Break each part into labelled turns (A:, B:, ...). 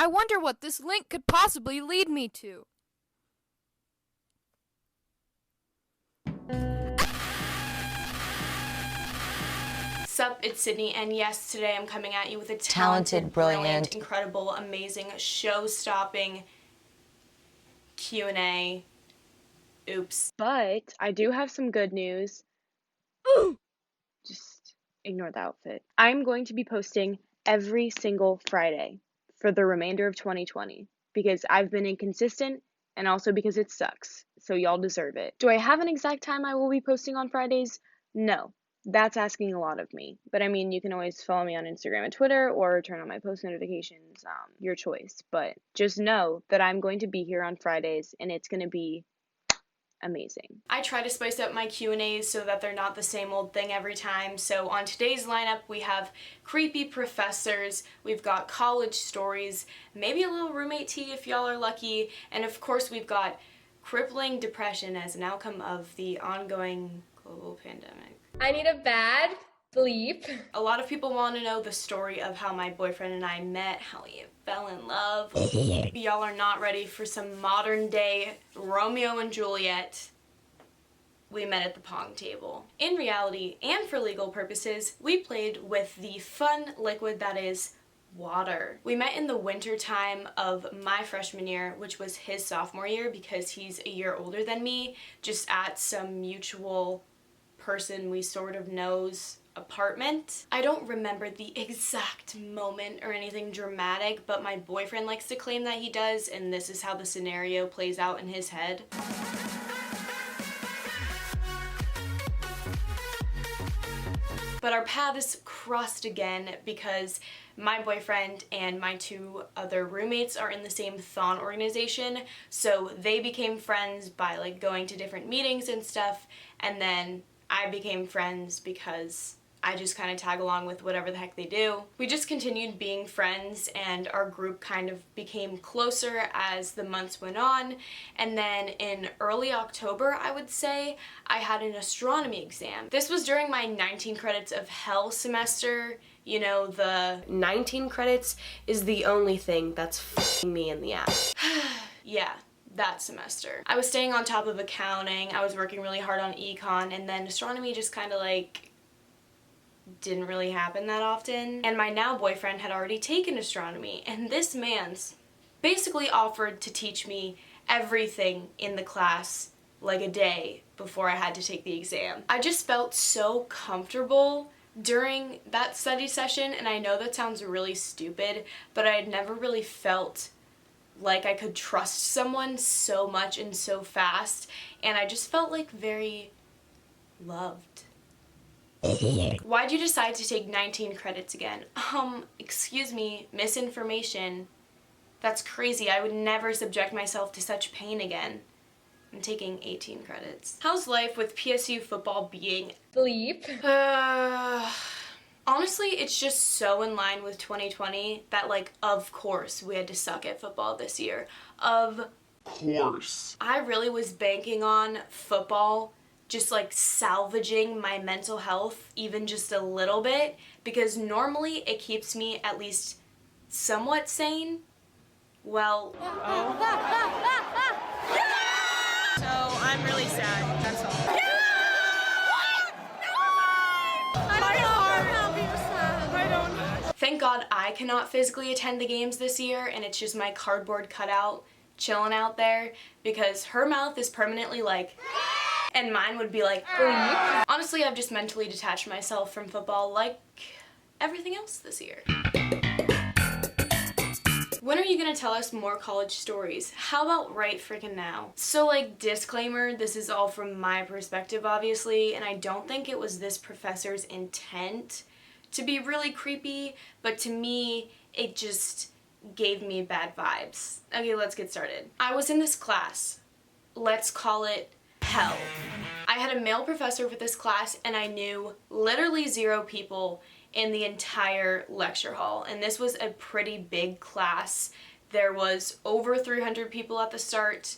A: I wonder what this link could possibly lead me to.
B: Sup, it's Sydney, and yes, today I'm coming at you with a
C: Talented, brilliant,
B: incredible, amazing, show-stopping Q&A. Oops.
D: But I do have some good news. Just ignore the outfit. I'm going to be posting every single Friday for the remainder of 2020 because I've been inconsistent and also because it sucks. So y'all deserve it. Do I have an exact time I will be posting on Fridays? No. That's asking a lot of me. But I mean, you can always follow me on Instagram and Twitter or turn on my post notifications, your choice. But just know that I'm going to be here on Fridays and it's going to be amazing.
B: I try to spice up my Q&As so that they're not the same old thing every time. So on today's lineup, we have creepy professors, we've got college stories, maybe a little roommate tea if y'all are lucky, and of course we've got crippling depression as an outcome of the ongoing global pandemic.
E: I need a bad bleep.
B: A lot of people want to know the story of how my boyfriend and I met, how we fell in love. Y'all are not ready for some modern day Romeo and Juliet. We met at the pong table. In reality, and for legal purposes, we played with the fun liquid that is water. We met in the winter time of my freshman year, which was his sophomore year because he's a year older than me, just at some mutual person we sort of knows apartment. I don't remember the exact moment or anything dramatic, but my boyfriend likes to claim that he does, and this is how the scenario plays out in his head. But our paths crossed again because my boyfriend and my two other roommates are in the same thon organization, so they became friends by like going to different meetings and stuff, and then I became friends because I just kind of tag along with whatever the heck they do. We just continued being friends and our group kind of became closer as the months went on, and then in early October, I would say, I had an astronomy exam. This was during my 19 credits of hell semester. You know, the 19 credits is the only thing that's f***ing me in the ass. Yeah. That semester. I was staying on top of accounting, I was working really hard on econ, and then astronomy just kind of like didn't really happen that often. And my now boyfriend had already taken astronomy, and this man's basically offered to teach me everything in the class like a day before I had to take the exam. I just felt so comfortable during that study session, and I know that sounds really stupid, but I had never really felt like I could trust someone so much and so fast, and I just felt like very loved. Why'd you decide to take 19 credits again? Excuse me, misinformation. That's crazy. I would never subject myself to such pain again. I'm taking 18 credits. How's life with PSU football being
E: Bleep.
B: Honestly, it's just so in line with 2020 that, like, of course we had to suck at football this year. Of course. I really was banking on football just, like, salvaging my mental health even just a little bit, because normally it keeps me at least somewhat sane. Well,
A: So I'm really sad, that's all.
B: thank God I cannot physically attend the games this year, and it's just my cardboard cutout chilling out there, because her mouth is permanently like, and mine would be like, honestly, I've just mentally detached myself from football like everything else this year. When are you gonna tell us more college stories? How about right freaking now? So, like, disclaimer, this is all from my perspective, obviously, and I don't think it was this professor's intent to be really creepy, but to me, it just gave me bad vibes. Okay, let's get started. I was in this class. Let's call it hell. I had a male professor for this class, and I knew literally 0 people in the entire lecture hall, and this was a pretty big class. There was over 300 people at the start,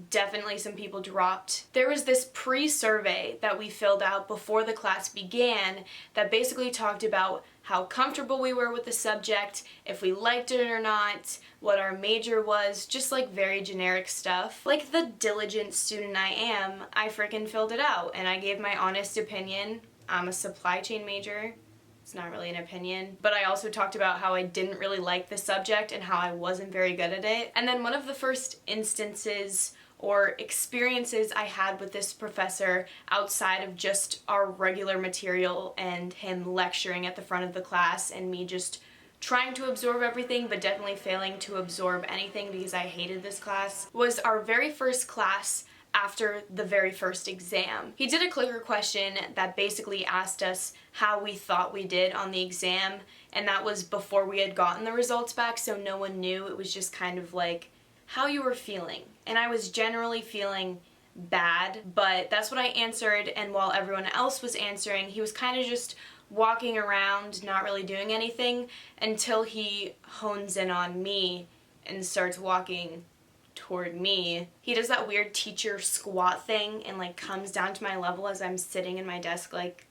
B: definitely some people dropped. There was this pre-survey that we filled out before the class began that basically talked about how comfortable we were with the subject, if we liked it or not, what our major was, just like very generic stuff. Like the diligent student I am, I frickin' filled it out and I gave my honest opinion. I'm a supply chain major. It's not really an opinion, but I also talked about how I didn't really like the subject and how I wasn't very good at it. And then one of the first instances or experiences I had with this professor outside of just our regular material and him lecturing at the front of the class and me just trying to absorb everything but definitely failing to absorb anything because I hated this class, was our very first class after the very first exam. He did a clicker question that basically asked us how we thought we did on the exam, and that was before we had gotten the results back, so no one knew. It was just kind of like how you were feeling. And I was generally feeling bad, but that's what I answered, and while everyone else was answering, he was kind of just walking around, not really doing anything, until he hones in on me and starts walking toward me. He does that weird teacher squat thing and like comes down to my level as I'm sitting in my desk like,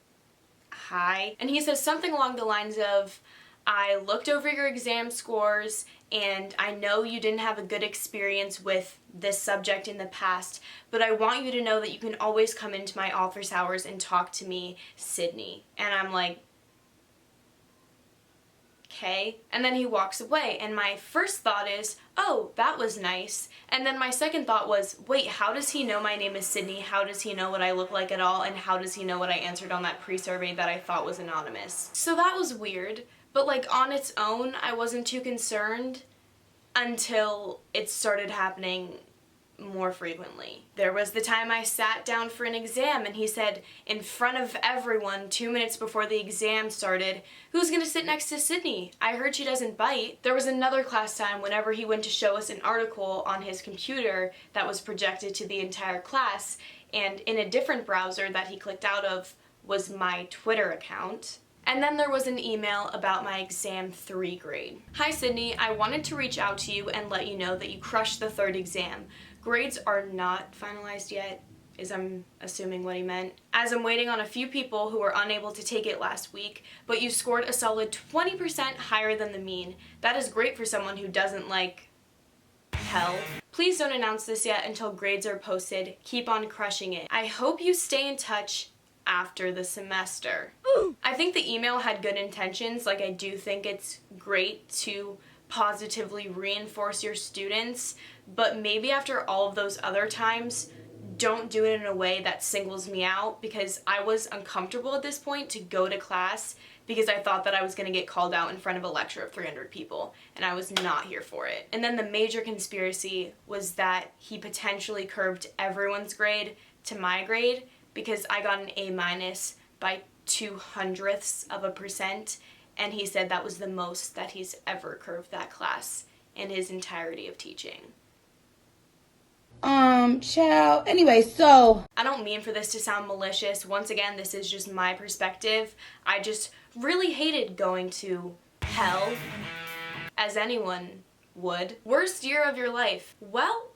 B: hi. And he says something along the lines of, I looked over your exam scores and I know you didn't have a good experience with this subject in the past, but I want you to know that you can always come into my office hours and talk to me, Sydney. And I'm like, okay. And then he walks away and my first thought is, oh, that was nice. And then my second thought was, wait, how does he know my name is Sydney? How does he know what I look like at all? And how does he know what I answered on that pre-survey that I thought was anonymous? So that was weird. But like on its own, I wasn't too concerned until it started happening more frequently. There was the time I sat down for an exam and he said in front of everyone 2 minutes before the exam started, who's gonna sit next to Sydney? I heard she doesn't bite. There was another class time whenever he went to show us an article on his computer that was projected to the entire class, and in a different browser that he clicked out of was my Twitter account. And then there was an email about my exam 3 grade. Hi Sydney, I wanted to reach out to you and let you know that you crushed the 3rd exam. Grades are not finalized yet, is I'm assuming what he meant, as I'm waiting on a few people who were unable to take it last week, but you scored a solid 20% higher than the mean. That is great for someone who doesn't like hell. Please don't announce this yet until grades are posted. Keep on crushing it. I hope you stay in touch after the semester. I think the email had good intentions. Like, I do think it's great to positively reinforce your students, but maybe after all of those other times, don't do it in a way that singles me out, because I was uncomfortable at this point to go to class because I thought that I was going to get called out in front of a lecture of 300 people, and I was not here for it. And then the major conspiracy was that he potentially curved everyone's grade to my grade because I got an A- by 0.02%, and he said that was the most that he's ever curved that class in his entirety of teaching.
C: Child. Anyway, so
B: I don't mean for this to sound malicious. Once again, this is just my perspective. I just really hated going to hell, as anyone would. Worst year of your life? Well,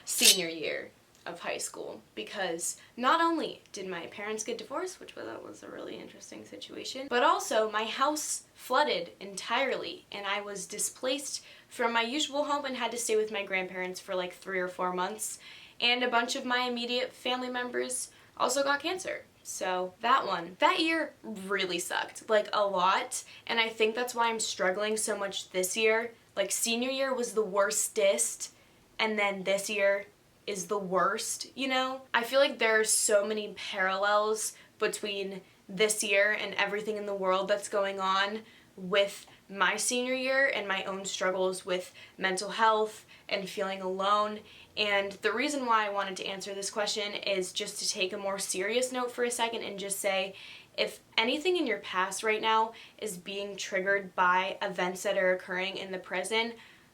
B: senior year of high school, because not only did my parents get divorced, which that was a really interesting situation, but also my house flooded entirely and I was displaced from my usual home and had to stay with my grandparents for like 3 or 4 months, and a bunch of my immediate family members also got cancer. So that year really sucked, like a lot, and I think that's why I'm struggling so much this year. Like senior year was the worstest, and then this year is the worst, you know? I feel like there are so many parallels between this year and everything in the world that's going on with my senior year and my own struggles with mental health and feeling alone. And the reason why I wanted to answer this question is just to take a more serious note for a second and just say, if anything in your past right now is being triggered by events that are occurring in the present,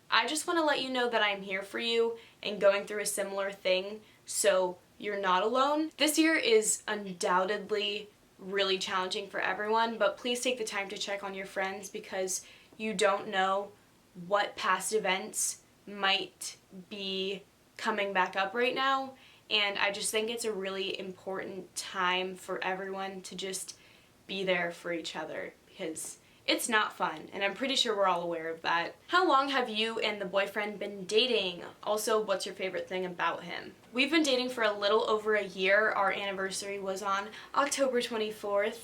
B: I just want to let you know that I'm here for you and going through a similar thing, so you're not alone. This year is undoubtedly really challenging for everyone, but please take the time to check on your friends, because you don't know what past events might be coming back up right now, and I just think it's a really important time for everyone to just be there for each other, because it's not fun, and I'm pretty sure we're all aware of that. How long have you and the boyfriend been dating? Also, what's your favorite thing about him? We've been dating for a little over a year. Our anniversary was on October 24th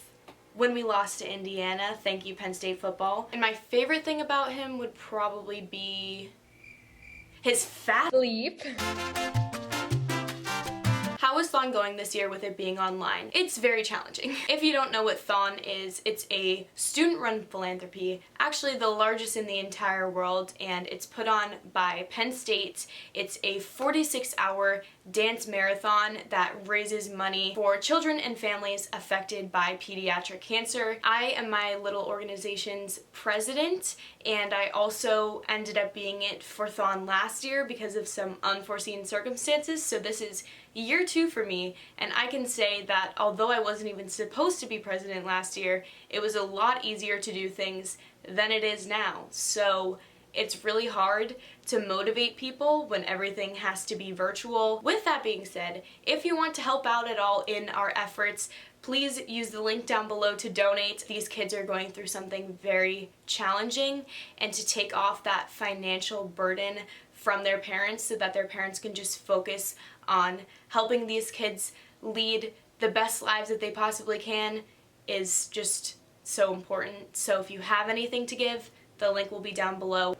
B: when we lost to Indiana. Thank you, Penn State football. And my favorite thing about him would probably be his fat
E: Bleep.
B: How is Thon going this year with it being online? It's very challenging. If you don't know what Thon is, it's a student-run philanthropy, actually the largest in the entire world, and it's put on by Penn State. It's a 46-hour dance marathon that raises money for children and families affected by pediatric cancer. I am my little organization's president, and I also ended up being it for Thon last year because of some unforeseen circumstances, so this is year 2 for me, and I can say that although I wasn't even supposed to be president last year, it was a lot easier to do things than it is now. So it's really hard to motivate people when everything has to be virtual. With that being said, if you want to help out at all in our efforts, please use the link down below to donate. These kids are going through something very challenging, and to take off that financial burden from their parents so that their parents can just focus on helping these kids lead the best lives that they possibly can is just so important. So if you have anything to give, the link will be down below.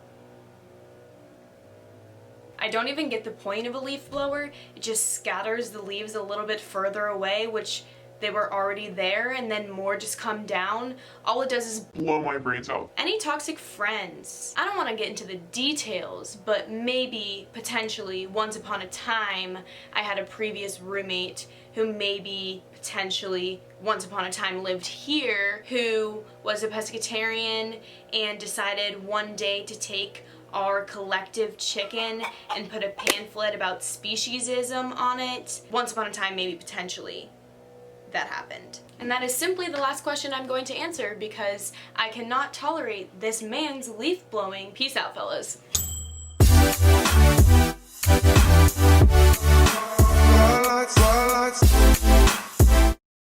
B: I don't even get the point of a leaf blower. It just scatters the leaves a little bit further away, which they were already there, and then more just come down. All it does is
F: blow my brains out.
B: Any toxic friends? I don't want to get into the details, but maybe, potentially, once upon a time, I had a previous roommate who maybe, potentially, once upon a time lived here, who was a pescatarian and decided one day to take our collective chicken and put a pamphlet about speciesism on it. Once upon a time, maybe, potentially, that happened. And that is simply the last question I'm going to answer because I cannot tolerate this man's leaf blowing. Peace out, fellas.